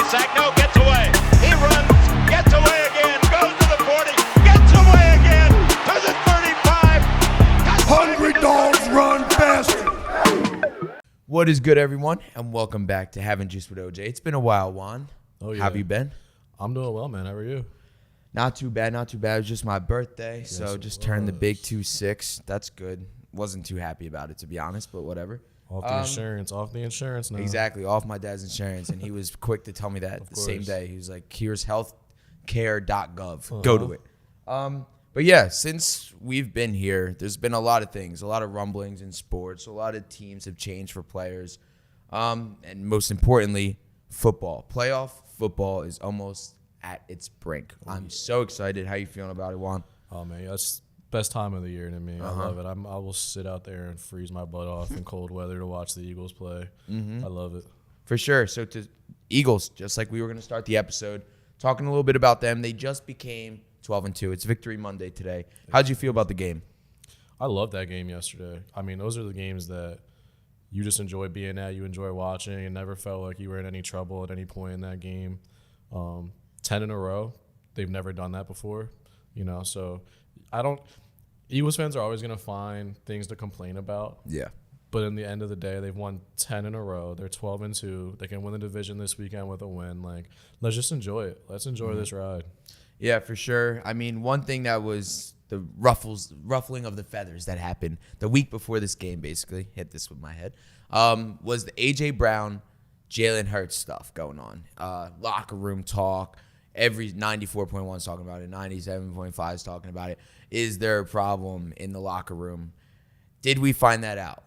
sack. No, gets away. He runs, gets away again, goes to the 40, gets away again to the 35. Hungry dogs run faster. What is good, everyone, and welcome back to Having Juice with OJ. It's been a while, Juan. Oh, yeah. How have you been? I'm doing well, man. How are you? Not too bad, not too bad. It was just my birthday, Yes, so it just turned the was. big 2-6. That's good. Wasn't too happy about it, to be honest, but whatever. Off the insurance now. Exactly, off my dad's insurance, and he was quick to tell me that the same course. day. He was like, here's healthcare.gov. Go to it. But yeah, since we've been here, there's been a lot of things, a lot of rumblings in sports. A lot of teams have changed for players. And most importantly, football. Playoff football is almost at its brink. I'm so excited. How you feeling about it, Juan? Oh, man. That's best time of the year to me. I love it. I will sit out there and freeze my butt off in cold weather to watch the Eagles play. I love it. For sure. So to Eagles, just like we were going to start the episode, talking a little bit about them. They just became 12-2. It's Victory Monday today. How'd you feel about the game? I loved that game yesterday. I mean, those are the games that you just enjoy being at, you enjoy watching, and never felt like you were in any trouble at any point in that game. 10 in a row. They've never done that before, so Eagles fans are always going to find things to complain about. Yeah. But in the end of the day, they've won 10 in a row. They're 12-2. They can win the division this weekend with a win. Let's just enjoy it. Let's enjoy this ride. Yeah, for sure. I mean, one thing that was the ruffling of the feathers that happened the week before this game, basically, hit this with my head, was the A.J. Brown, Jalen Hurts stuff going on. Locker room talk. Every 94.1 is talking about it. 97.5 is talking about it. Is there a problem in the locker room? Did we find that out?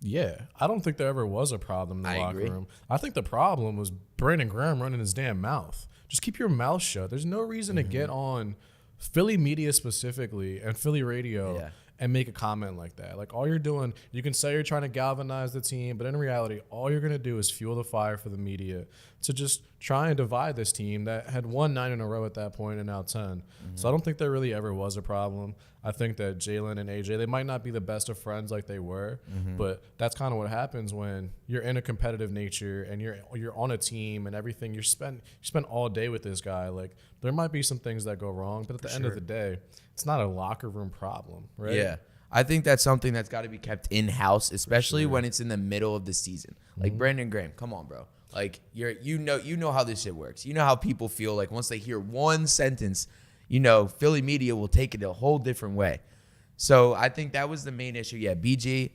Yeah, I don't think there ever was a problem in the locker agree. room. I think the problem was Brandon Graham running his damn mouth. Just keep your mouth shut. There's no reason to get on Philly media specifically and Philly radio and make a comment like that. All you're doing, you can say you're trying to galvanize the team, but in reality, all you're going to do is fuel the fire for the media to just try and divide this team that had won 9 in a row at that point and now 10. So I don't think there really ever was a problem. I think that Jalen and AJ, they might not be the best of friends like they were, but that's kind of what happens when you're in a competitive nature and you're on a team and everything. You spend all day with this guy. There might be some things that go wrong, but at the end of the day, it's not a locker room problem, right? Yeah. I think that's something that's got to be kept in-house, especially when it's in the middle of the season. Brandon Graham, come on, bro. You know how this shit works. You know how people feel once they hear one sentence, Philly media will take it a whole different way. So I think that was the main issue. Yeah, BG,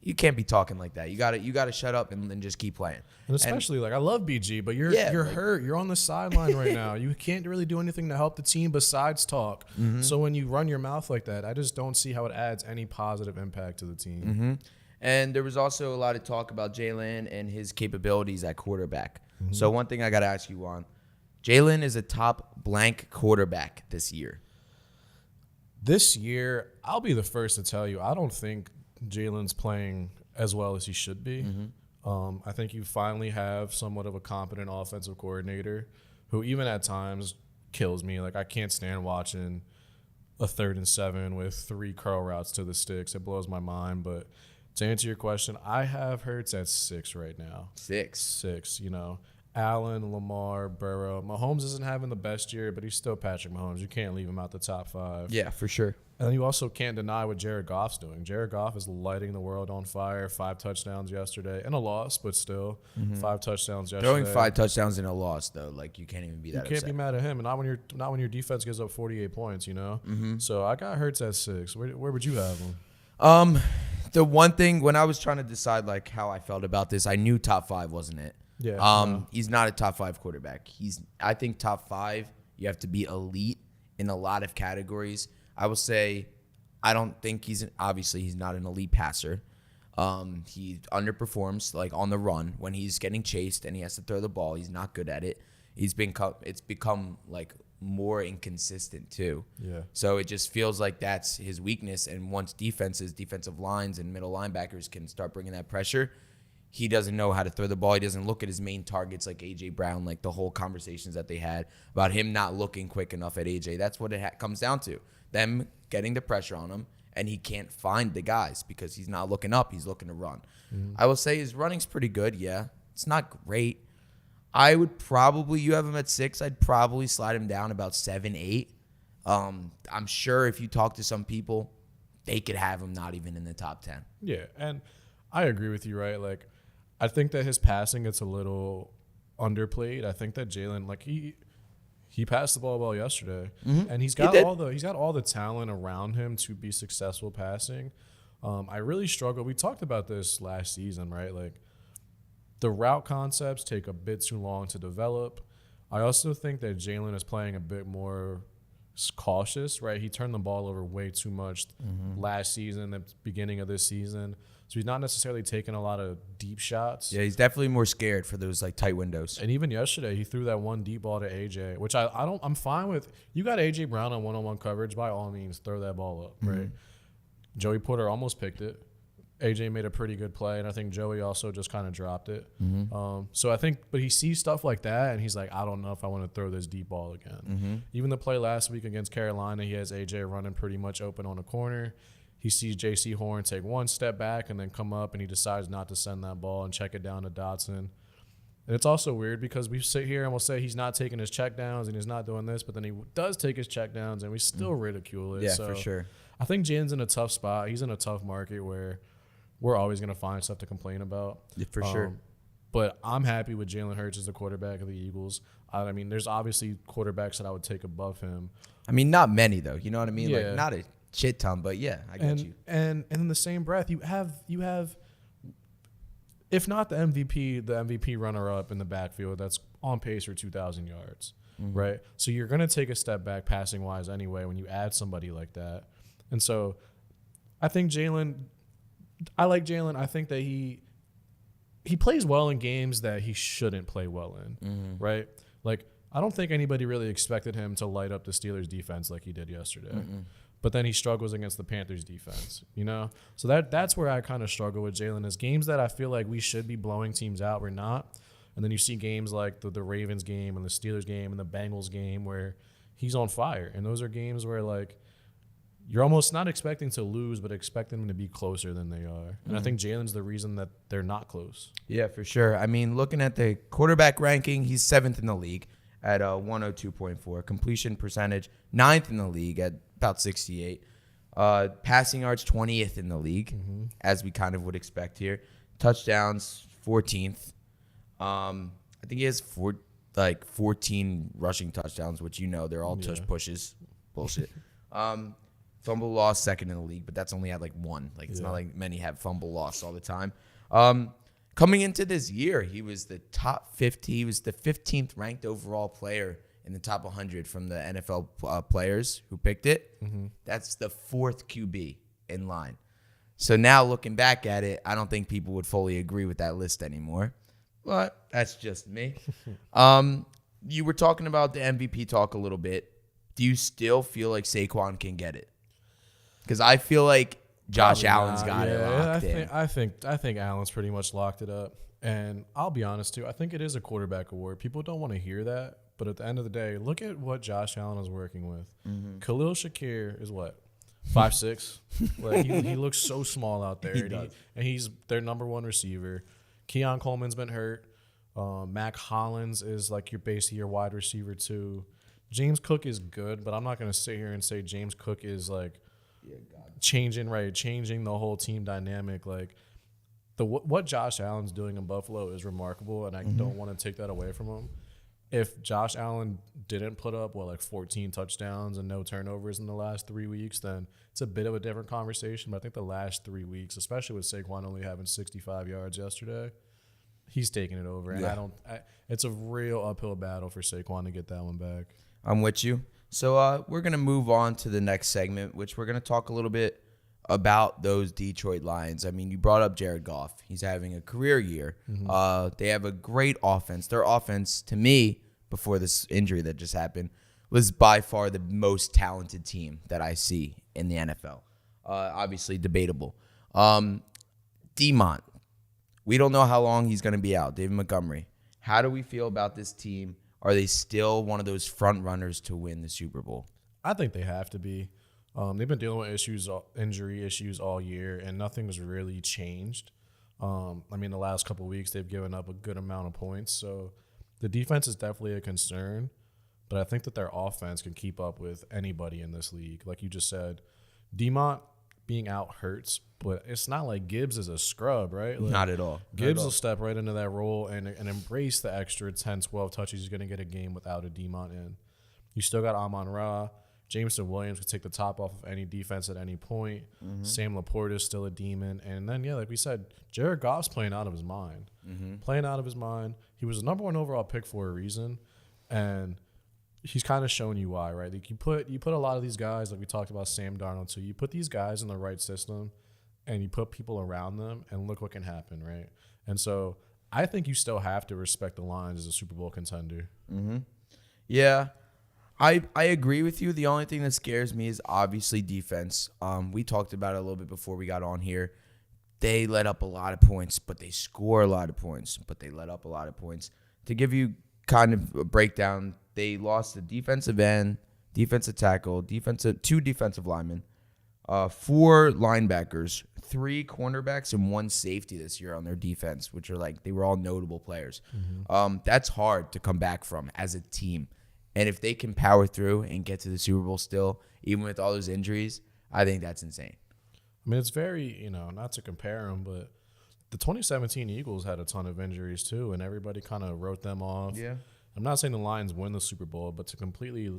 you can't be talking like that. You gotta shut up and then just keep playing. And especially I love BG, but you're hurt. You're on the sideline right now. You can't really do anything to help the team besides talk. So when you run your mouth like that, I just don't see how it adds any positive impact to the team. And there was also a lot of talk about Jalen and his capabilities at quarterback. So one thing I got to ask you on, Jalen is a top blank quarterback this year. This year, I'll be the first to tell you, I don't think Jalen's playing as well as he should be. I think you finally have somewhat of a competent offensive coordinator who even at times kills me. I can't stand watching a 3rd and 7 with 3 curl routes to the sticks. It blows my mind, but to answer your question, I have Hurts at 6 right now. 6, Allen, Lamar, Burrow. Mahomes isn't having the best year, but he's still Patrick Mahomes. You can't leave him out the top 5. Yeah, for sure. And you also can't deny what Jared Goff's doing. Jared Goff is lighting the world on fire. 5 touchdowns yesterday. And a loss, but still. 5 touchdowns yesterday. Throwing 5 touchdowns in a loss, though, you can't even be that You can't upset. be mad at him. And not when your defense gives up 48 points, So I got Hurts at 6. Where would you have him? The one thing, when I was trying to decide how I felt about this, I knew top 5 wasn't it. Yeah. He's not a top 5 quarterback. I think top 5, you have to be elite in a lot of categories. I will say, I don't think obviously he's not an elite passer. He underperforms on the run when he's getting chased and he has to throw the ball. He's not good at it. It's become more inconsistent too. Yeah. So it just feels like that's his weakness. And once defensive lines and middle linebackers can start bringing that pressure, he doesn't know how to throw the ball. He doesn't look at his main targets like A.J. Brown, the whole conversations that they had about him not looking quick enough at A.J. That's what it comes down to. Them getting the pressure on him, and he can't find the guys because he's not looking up. He's looking to run. I will say his running's pretty good, yeah. It's not great. I would probably, you have him at 6, I'd probably slide him down about 7, 8. I'm sure if you talk to some people, they could have him not even in the top 10. Yeah, and I agree with you, right? Like, I think that his passing gets a little underplayed. I think that Jalen, like, he passed the ball well yesterday, and he's got all the talent around him to be successful passing. I really struggle. We talked about this last season, right? Like, the route concepts take a bit too long to develop. I also think that Jalen is playing a bit more cautious, right? He turned the ball over way too much last season, the beginning of this season. So he's not necessarily taking a lot of deep shots. Yeah, he's definitely more scared for those like tight windows. And even yesterday, he threw that one deep ball to AJ, which I'm fine with. You got AJ Brown on one-on-one coverage, by all means, throw that ball up, right? Joey Porter almost picked it. AJ made a pretty good play, and I think Joey also just kind of dropped it. So I think, but he sees stuff like that, and he's like, I don't know if I want to throw this deep ball again. Even the play last week against Carolina, he has AJ running pretty much open on a corner. He sees J.C. Horn take one step back and then come up, and he decides not to send that ball and check it down to Dotson. And it's also weird because we sit here and we'll say he's not taking his checkdowns and he's not doing this, but then he does take his checkdowns, and we still ridicule it. Yeah, so for sure. I think Jalen's in a tough spot. He's in a tough market where we're always going to find stuff to complain about. Yeah, for sure. But I'm happy with Jalen Hurts as the quarterback of the Eagles. I mean, there's obviously quarterbacks that I would take above him. I mean, not many though. You know what I mean? Yeah. Like not a shit ton, but yeah, I get you. And in the same breath, you have, if not the MVP runner-up in the backfield that's on pace for 2,000 yards, right? So you're going to take a step back passing-wise anyway when you add somebody like that. And so I think I like Jalen. I think that he plays well in games that he shouldn't play well in, right? Like, I don't think anybody really expected him to light up the Steelers' defense like he did yesterday. But then he struggles against the Panthers' defense, you know? So that's where I kind of struggle with Jalen is games that I feel like we should be blowing teams out, we're not. And then you see games like the Ravens game and the Steelers game and the Bengals game where he's on fire. And those are games where, like, you're almost not expecting to lose, but expecting them to be closer than they are. And I think Jalen's the reason that they're not close. Yeah, for sure. I mean, looking at the quarterback ranking, he's 7th in the league at 102.4. Completion percentage, 9th in the league at about 68. Passing yards, 20th in the league, as we kind of would expect here. Touchdowns, 14th. I think he has 14 rushing touchdowns, which they're all tush pushes. Bullshit. Fumble loss, 2nd in the league, but that's only at like 1. Like it's not like many have fumble loss all the time. Coming into this year, he was the top 50. He was the 15th ranked overall player in the top 100 from the NFL players who picked it. That's the 4th QB in line. So now looking back at it, I don't think people would fully agree with that list anymore. But that's just me. You were talking about the MVP talk a little bit. Do you still feel like Saquon can get it? Because I feel like Josh Allen's got it locked in. I think Allen's pretty much locked it up. And I'll be honest, too. I think it is a quarterback award. People don't want to hear that. But at the end of the day, look at what Josh Allen is working with. Khalil Shakir is what? 5'6". Like he looks so small out there. And he's their number 1 receiver. Keon Coleman's been hurt. Mac Hollins is like basically your wide receiver, too. James Cook is good, but I'm not going to sit here and say James Cook is like changing the whole team dynamic. Like what Josh Allen's doing in Buffalo is remarkable, and I don't want to take that away from him. If Josh Allen didn't put up 14 touchdowns and no turnovers in the last 3 weeks, then it's a bit of a different conversation. But I think the last 3 weeks, especially with Saquon only having 65 yards yesterday, he's taking it over. And it's a real uphill battle for Saquon to get that one back. I'm with you. So we're going to move on to the next segment, which we're going to talk a little bit about those Detroit Lions. I mean, you brought up Jared Goff. He's having a career year. They have a great offense. Their offense, to me, before this injury that just happened, was by far the most talented team that I see in the NFL. Obviously debatable. D-Mont, we don't know how long he's going to be out. David Montgomery. How do we feel about this team? Are they still one of those front runners to win the Super Bowl? I think they have to be. They've been dealing with injury issues all year, and nothing's really changed. I mean, the last couple of weeks, they've given up a good amount of points. So The defense is definitely a concern, but I think that their offense can keep up with anybody in this league. Like you just said, Demont being out hurts, but it's not like Gibbs is a scrub, right? Like, Not at all. Gibbs will step right into that role and embrace the extra 10, 12 touches he's going to get a game without a Demont in. You still got Amon-Ra. Jameson Williams could take the top off of any defense at any point. Sam Laporta is still a demon. And then, like we said, Jared Goff's playing out of his mind. Playing out of his mind. He was the number 1 overall pick for a reason. And he's kind of showing you why, right? Like you put a lot of these guys, like we talked about Sam Darnold too, you put these guys in the right system and you put people around them and look what can happen, right? And so I think you still have to respect the Lions as a Super Bowl contender. Yeah. I agree with you. The only thing that scares me is obviously defense. We talked about it a little bit before we got on here. They let up a lot of points, but they score a lot of points, but they let up a lot of points. To give you kind of a breakdown, they lost the defensive end, defensive tackle, two defensive linemen, 4 linebackers, 3 cornerbacks, and 1 safety this year on their defense, which are they were all notable players. That's hard to come back from as a team. And if they can power through and get to the Super Bowl still, even with all those injuries, I think that's insane. I mean, it's very, not to compare them, but the 2017 Eagles had a ton of injuries too, and everybody kind of wrote them off. Yeah. I'm not saying the Lions win the Super Bowl, but to completely,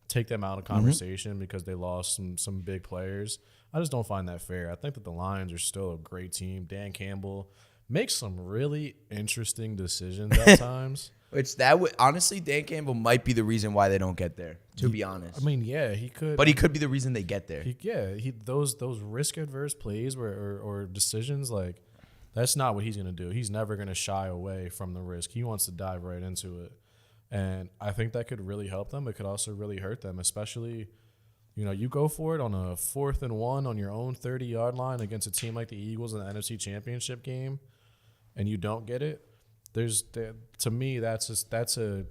take them out of conversation because they lost some big players, I just don't find that fair. I think that the Lions are still a great team. Dan Campbell makes some really interesting decisions at times. Honestly, Dan Campbell might be the reason why they don't get there, to be honest. I mean, yeah, he could. But he could be the reason they get there. Those risk-adverse plays or decisions, that's not what he's going to do. He's never going to shy away from the risk. He wants to dive right into it. And I think that could really help them. It could also really hurt them, especially, you go for it on a 4th and 1 on your own 30-yard line against a team like the Eagles in the NFC Championship game, and you don't get it. To me, that's a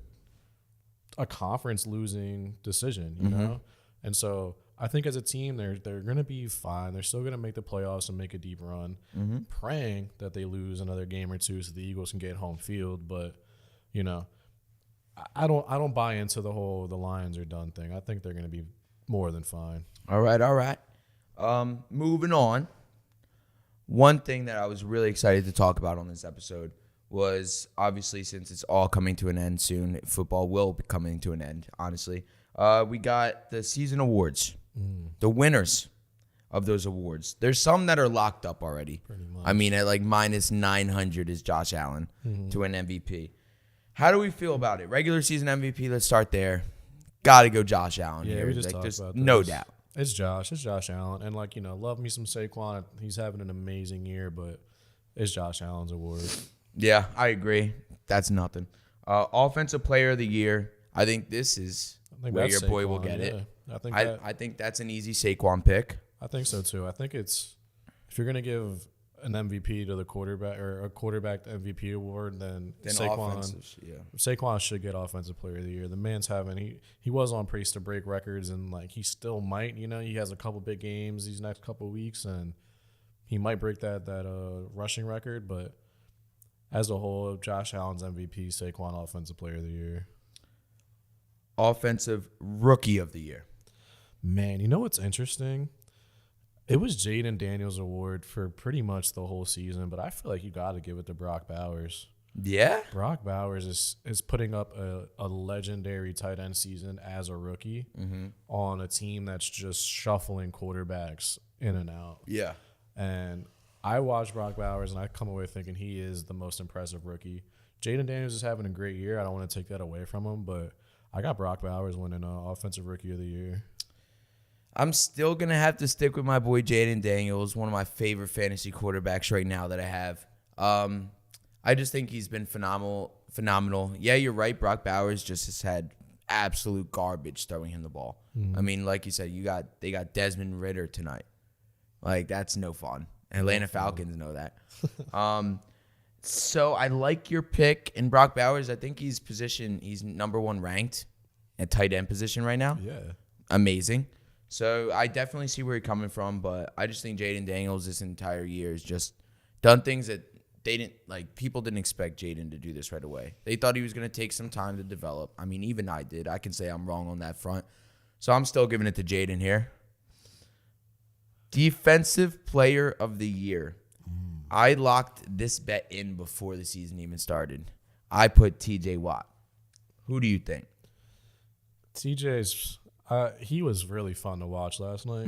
conference losing decision, you know? And so I think as a team, they're going to be fine. They're still going to make the playoffs and make a deep run, praying that they lose another game or two so the Eagles can get home field. But, I don't buy into the whole the Lions are done thing. I think they're going to be more than fine. All right. Moving on. One thing that I was really excited to talk about on this episode was, obviously, since it's all coming to an end soon, football will be coming to an end, honestly. We got the season awards, the winners of those awards. There's some that are locked up already. Pretty much. I mean, at minus 900 is Josh Allen to win MVP. How do we feel about it? Regular season MVP, let's start there. Got to go Josh Allen here. We just talked about this. No doubt. It's Josh Allen. And, love me some Saquon. He's having an amazing year, but it's Josh Allen's award. Yeah, I agree. That's nothing. Offensive Player of the Year. I think this is where your boy will get it. I think that's an easy Saquon pick. I think so too. I think it's, if you're gonna give an MVP to the quarterback or a quarterback MVP award, then Saquon should get Offensive Player of the Year. The man's he was on pace to break records, and he still might. He has a couple big games these next couple weeks, and he might break that rushing record, but. As a whole, Josh Allen's MVP, Saquon Offensive Player of the Year. Offensive Rookie of the Year. Man, you know what's interesting? It was Jaden Daniels' award for pretty much the whole season, but I feel like you got to give it to Brock Bowers. Yeah? Brock Bowers is putting up a legendary tight end season as a rookie on a team that's just shuffling quarterbacks in and out. Yeah. And I watched Brock Bowers, and I come away thinking he is the most impressive rookie. Jaden Daniels is having a great year. I don't want to take that away from him, but I got Brock Bowers winning Offensive Rookie of the Year. I'm still going to have to stick with my boy Jaden Daniels, one of my favorite fantasy quarterbacks right now that I have. I just think he's been phenomenal. Yeah, you're right. Brock Bowers just has had absolute garbage throwing him the ball. I mean, like you said, they got Desmond Ridder tonight. That's no fun. Atlanta Falcons know that. So I like your pick in Brock Bowers. I think he's number 1 ranked at tight end position right now. Yeah. Amazing. So I definitely see where you're coming from, but I just think Jaden Daniels this entire year has just done things that people didn't expect Jaden to do this right away. They thought he was going to take some time to develop. I mean, even I did. I can say I'm wrong on that front. So I'm still giving it to Jaden here. Defensive Player of the Year. I locked this bet in before the season even started. I put TJ Watt. Who do you think? TJ's he was really fun to watch last night.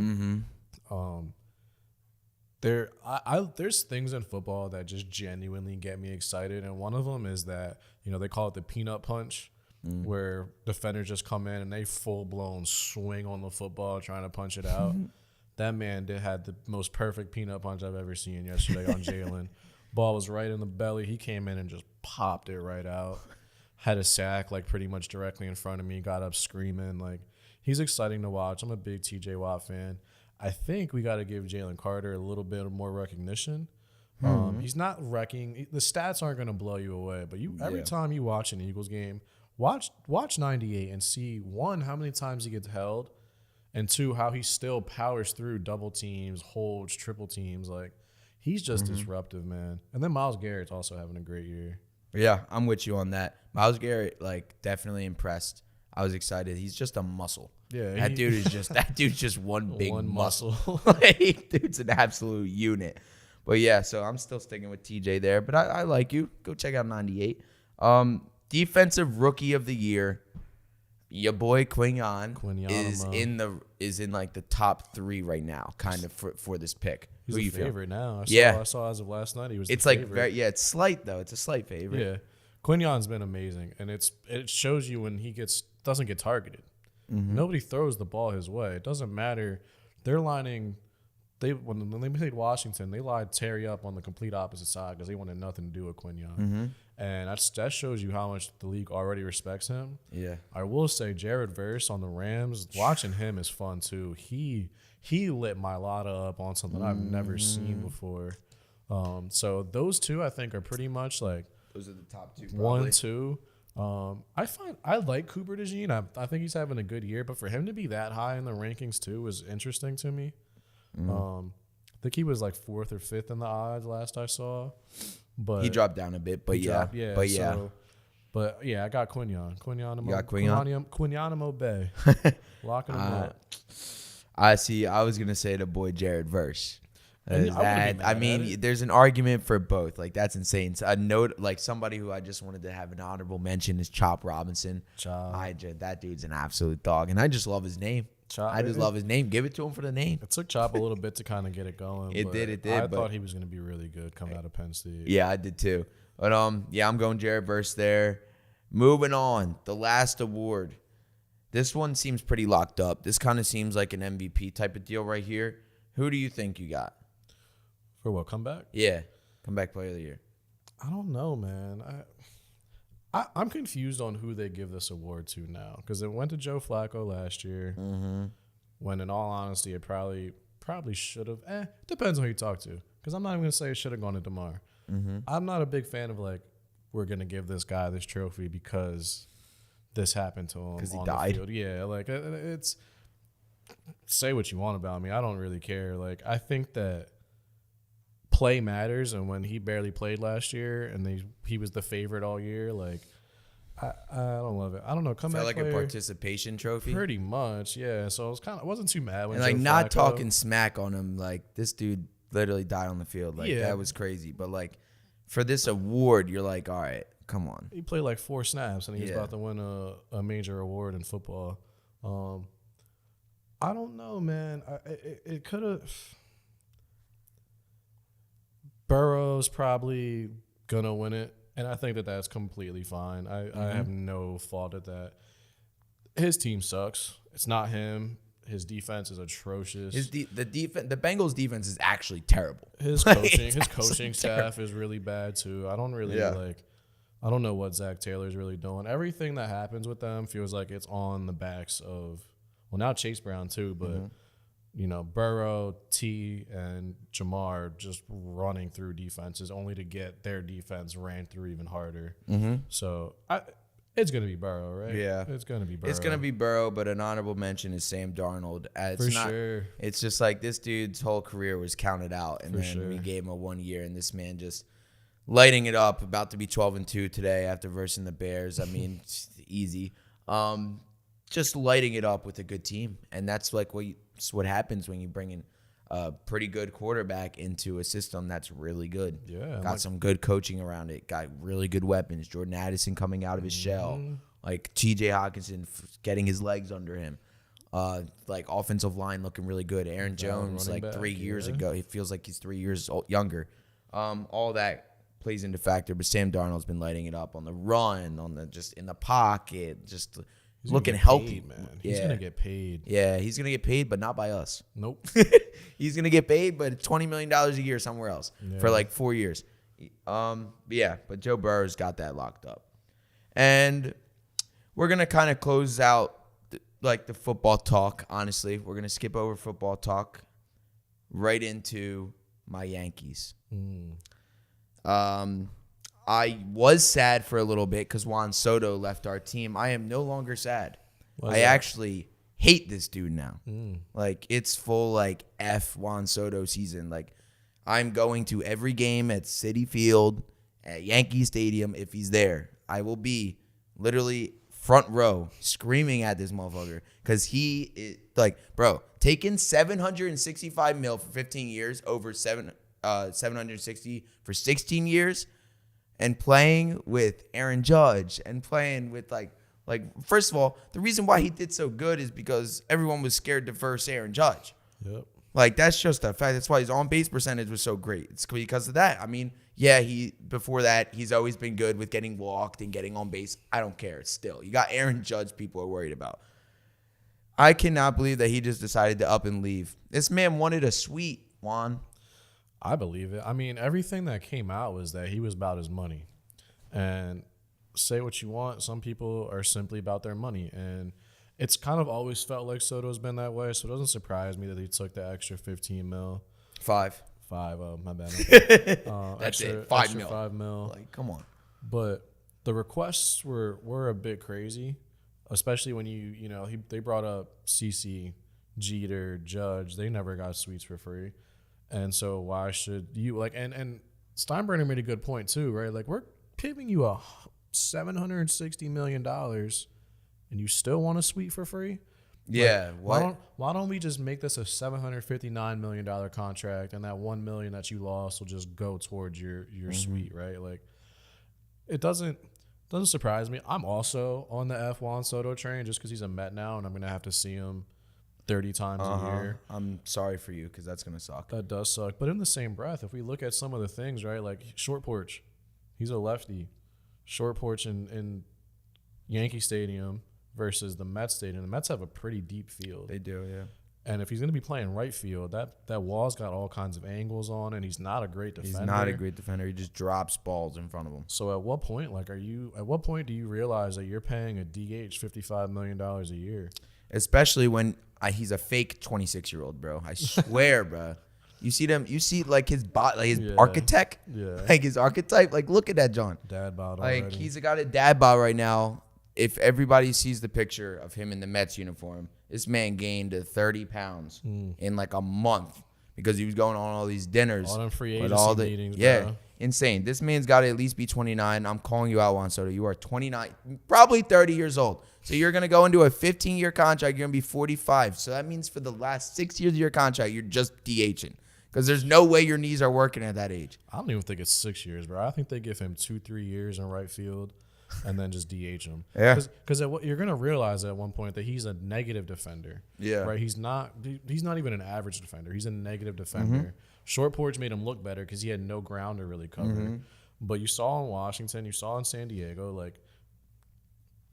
There's things in football that just genuinely get me excited, and one of them is that they call it the peanut punch, where defenders just come in and they full blown swing on the football trying to punch it out. That man had the most perfect peanut punch I've ever seen yesterday on Jalen. Ball was right in the belly. He came in and just popped it right out. Had a sack like pretty much directly in front of me. Got up screaming. Like, he's exciting to watch. I'm a big TJ Watt fan. I think we got to give Jalen Carter a little bit more recognition. He's not wrecking. The stats aren't going to blow you away, but every time you watch an Eagles game, watch 98 and see, one, how many times he gets held, and two, how he still powers through double teams, holds, triple teams. Like, he's just disruptive, man. And then Myles Garrett's also having a great year. Yeah, I'm with you on that. Myles Garrett, definitely impressed. I was excited. He's just a muscle. Yeah, that dude's just one big muscle. Dude's an absolute unit. But yeah, so I'm still sticking with TJ there. But I like you. Go check out 98. Defensive Rookie of the Year. Your boy Quinyon is in the top 3 right now, kind of for this pick. He's a favorite now. I saw as of last night he was. It's it's slight though. It's a slight favorite. Yeah, Quinyon's been amazing, and it shows you when he doesn't get targeted. Nobody throws the ball his way. It doesn't matter. They're lining. When they played Washington, they lined Terry up on the complete opposite side because they wanted nothing to do with Quinyon. And that shows you how much the league already respects him. Yeah, I will say Jared Verse on the Rams, watching him is fun too. He lit Mailata up on something I've never seen before. So those two I think are pretty much like those are the top 2. Probably. 1, 2. I like Cooper DeJean. I think he's having a good year, but for him to be that high in the rankings too was interesting to me. I think he was like 4th or 5th in the odds last I saw. But he dropped down a bit, but yeah. But I got Quinyon. You got Quinyon? Quinyon Bay. Locking him up. I see. I was gonna say the boy Jared Verse. I mean, there's an argument for both. Like, that's insane. So a note, like somebody who I just wanted to have an honorable mention is Chop Robinson. That dude's an absolute dog, and I just love his name. Love his name. Give it to him for the name. It took Chop a little bit to kind of get it going. It did. I thought he was going to be really good coming out of Penn State. Yeah, I did too. But I'm going Jared Verse there. Moving on, the last award. This one seems pretty locked up. This kind of seems like an MVP type of deal right here. Who do you think you got? For what, comeback? Yeah, comeback player of the year. I don't know, man. I'm confused on who they give this award to now, because it went to Joe Flacco last year. When, in all honesty, it probably should have. Depends on who you talk to, because I'm not even gonna say it should have gone to DeMar. I'm not a big fan of we're gonna give this guy this trophy because this happened to him because he on died. The field. Yeah, it's say what you want about me. I don't really care. I think that play matters, and when he barely played last year and he was the favorite all year, I don't love it. I don't know. Felt like a participation trophy, pretty much. Yeah. So I wasn't too mad when and not talking smack on him. This dude literally died on the field. That was crazy. But for this award, you're like, all right, come on. He played 4 snaps and he was about to win a major award in football. I don't know, man. It could have. Burrow's probably gonna win it, and I think that that's completely fine. I have no fault at that. His team sucks. It's not him. His defense is atrocious. The Bengals defense is actually terrible. His coaching staff is really bad too. I don't really I don't know what Zach Taylor's really doing. Everything that happens with them feels like it's on the backs of now Chase Brown too, but. Burrow, T, and Jamar just running through defenses only to get their defense ran through even harder. So it's going to be Burrow, right? Yeah. It's going to be Burrow. It's going to be Burrow, but an honorable mention is Sam Darnold. Sure. It's just this dude's whole career was counted out, and we gave him a 1 year, and this man just lighting it up, about to be 12-2 today after versing the Bears. I mean, it's easy. Just lighting it up with a good team. And that's like what happens when you bring in a pretty good quarterback into a system that's really good. Yeah. Got some good coaching around it. Got really good weapons. Jordan Addison coming out of his shell. Like T.J. Hawkinson getting his legs under him. Like offensive line looking really good. Aaron Jones, like 3 years ago. He feels like he's 3 years younger. All that plays into factor, but Sam Darnold's been lighting it up on the run, just in the pocket, just looking healthy. Man. He's gonna get paid. Yeah, he's gonna get paid, but not by us. Nope. He's gonna get paid, but $20 million a year somewhere else for like 4 years. But Joe Burrow's got that locked up, and we're gonna kind of close out the football talk. Honestly, we're gonna skip over football talk right into my Yankees. I was sad for a little bit because Juan Soto left our team. I am no longer sad. I actually hate this dude now. Like, it's full, like, F Juan Soto season. Like, I'm going to every game at Citi Field, at Yankee Stadium, if he's there. I will be literally front row screaming at this motherfucker because he is, like, bro, taking $765 million for 15 years over 760 for 16 years, and playing with Aaron Judge and playing with like first of all, the reason why he did so good is because everyone was scared to verse Aaron Judge. Yep. Like, that's just a fact. That's why his on base percentage was so great. It's because of that. I mean, yeah, before that, he's always been good with getting walked and getting on base. I don't care. Still, you got Aaron Judge people are worried about. I cannot believe that he just decided to up and leave. This man wanted a suite, Juan. I believe it. I mean, everything that came out was that he was about his money. And say what you want, some people are simply about their money. And it's kind of always felt like Soto's been that way, so it doesn't surprise me that he took the extra $15 million. Five, my bad. That's extra, it. $5 extra million. $5 million. Like, come on. But the requests were a bit crazy, especially when they brought up CC, Jeter, Judge. They never got suites for free. And so why should you and Steinbrenner made a good point too, right? Like, we're giving you a $760 million and you still want a suite for free? Yeah. Like, why don't we just make this a $759 million contract, and that $1 million that you lost will just go towards your suite, right? Like, it doesn't surprise me. I'm also on the F Juan Soto train just because he's a Met now, and I'm gonna have to see him 30 times a year. I'm sorry for you because that's going to suck. That does suck. But in the same breath, if we look at some of the things, right, like short porch, he's a lefty. Short porch in Yankee Stadium versus the Mets Stadium. The Mets have a pretty deep field. They do, yeah. And if he's going to be playing right field, that wall's got all kinds of angles on, and he's not a great defender. He's not a great defender. He just drops balls in front of him. So at what point, do you realize that you're paying a DH $55 million a year? Especially when he's a fake 26-year-old, bro. I swear, bro. You see them. You see like his architect. Yeah. Like his archetype. Like, look at that, John. Dad bod. Like already. he's got a dad bod right now. If everybody sees the picture of him in the Mets uniform, this man gained 30 pounds in like a month because he was going on all these dinners. All them free agency meetings, bro. Insane. This man's got to at least be 29. I'm calling you out, Juan Soto. You are 29, probably 30 years old. So you're going to go into a 15-year contract. You're going to be 45. So that means for the last 6 years of your contract, you're just DHing because there's no way your knees are working at that age. I don't even think it's 6 years, bro. I think they give him 2-3 years in right field and then just DH him. Yeah. Because you're going to realize at one point that he's a negative defender. Yeah. Right? He's not even an average defender. He's a negative defender. Short porch made him look better because he had no ground to really cover. But you saw in Washington, you saw in San Diego, like,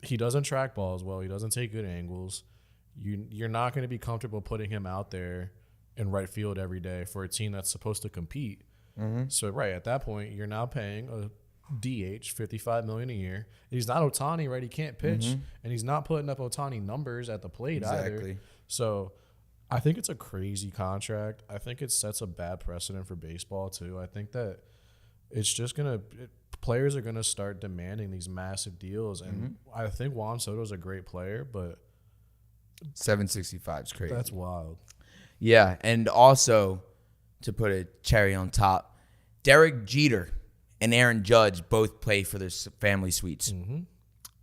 he doesn't track balls well. He doesn't take good angles. You're not going to be comfortable putting him out there in right field every day for a team that's supposed to compete. So, right, at that point, you're now paying a DH $55 million a year. He's not Ohtani, right? He can't pitch, and he's not putting up Ohtani numbers at the plate either. So I think it's a crazy contract. I think it sets a bad precedent for baseball too. I think that it's just players are gonna start demanding these massive deals, and I think Juan Soto's a great player, but 765 is crazy. That's wild. Yeah, and also to put a cherry on top, Derek Jeter and Aaron Judge both play for their family suites. Mm-hmm.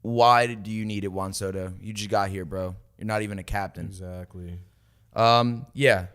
Why do you need it, Juan Soto? You just got here, bro. You're not even a captain. Exactly. Yeah.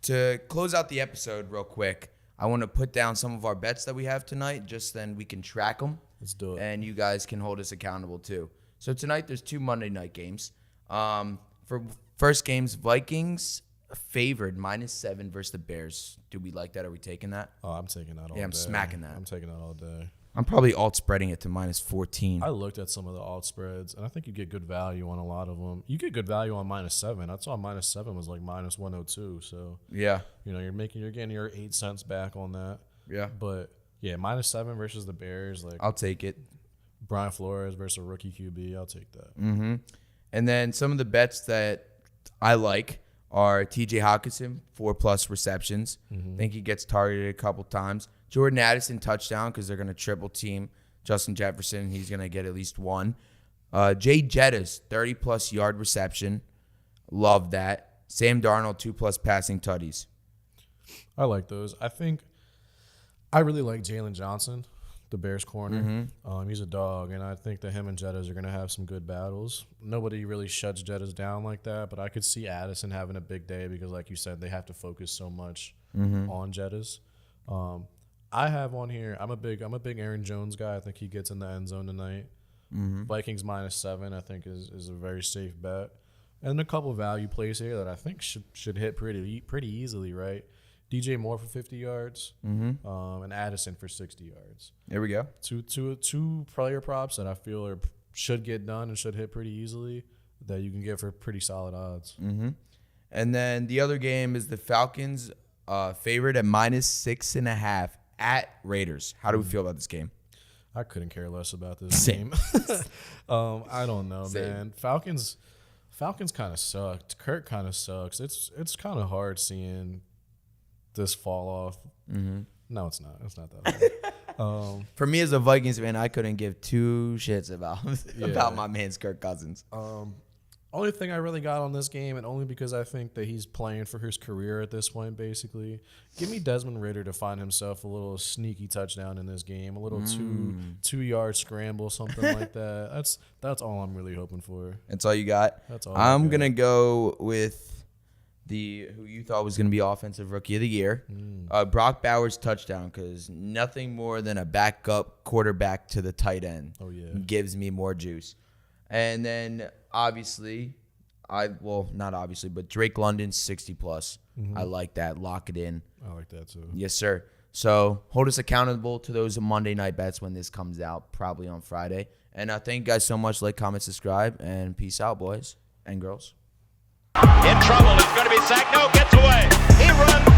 To close out the episode real quick, I want to put down some of our bets that we have tonight, just then we can track them. Let's do it. And you guys can hold us accountable too. So tonight there's 2 Monday night games. For first games, Vikings favored -7 versus the Bears. Do we like that? Are we taking that? Oh, I'm taking that all day. Yeah, I'm smacking that. I'm taking that all day. I'm probably alt spreading it to -14. I looked at some of the alt spreads, and I think you get good value on a lot of them. You get good value on -7. I saw -7 was like -102. So Yeah. you're getting your 8 cents back on that. Yeah. But yeah, -7 versus the Bears, like I'll take it. Brian Flores versus a rookie QB. I'll take that. Mm-hmm. And then some of the bets that I like are TJ Hawkinson, 4+ receptions. I think he gets targeted a couple times. Jordan Addison touchdown because they're going to triple team Justin Jefferson. He's going to get at least 1. Jay Jettas, 30+ yard reception. Love that. Sam Darnold, 2+ passing tutties. I like those. I really like Jalen Johnson, the Bears corner. He's a dog, and I think that him and Jettas are going to have some good battles. Nobody really shuts Jettas down like that, but I could see Addison having a big day because, like you said, they have to focus so much on Jettas. I have on here. I'm a big Aaron Jones guy. I think he gets in the end zone tonight. Vikings -7, I think is a very safe bet, and a couple value plays here that I think should hit pretty easily. Right, DJ Moore for 50 yards, and Addison for 60 yards. There we go. Two player props that I feel should get done and should hit pretty easily that you can get for pretty solid odds. And then the other game is the Falcons favored at -6.5 at Raiders. How do we feel about this game? I couldn't care less about this game. I don't know, man. Falcons kind of sucked. Kirk kind of sucks. It's kind of hard seeing this fall off. No, it's not. It's not that hard. For me as a Vikings fan, I couldn't give 2 shits about my man's Kirk Cousins. Only thing I really got on this game, and only because I think that he's playing for his career at this point, basically, give me Desmond Ridder to find himself a little sneaky touchdown in this game, a little 2-yard scramble, something like that. That's all I'm really hoping for. That's all you got? That's all. I'm going to go with who you thought was going to be Offensive Rookie of the Year, Brock Bowers touchdown, because nothing more than a backup quarterback to the tight end gives me more juice. And then obviously, not obviously, but Drake London 60+. I like that. Lock it in. I like that too. Yes, sir. So hold us accountable to those Monday night bets when this comes out, probably on Friday. And thank you guys so much. Like, comment, subscribe, and peace out, boys and girls. In trouble. He's going to be sacked. No, gets away. He runs.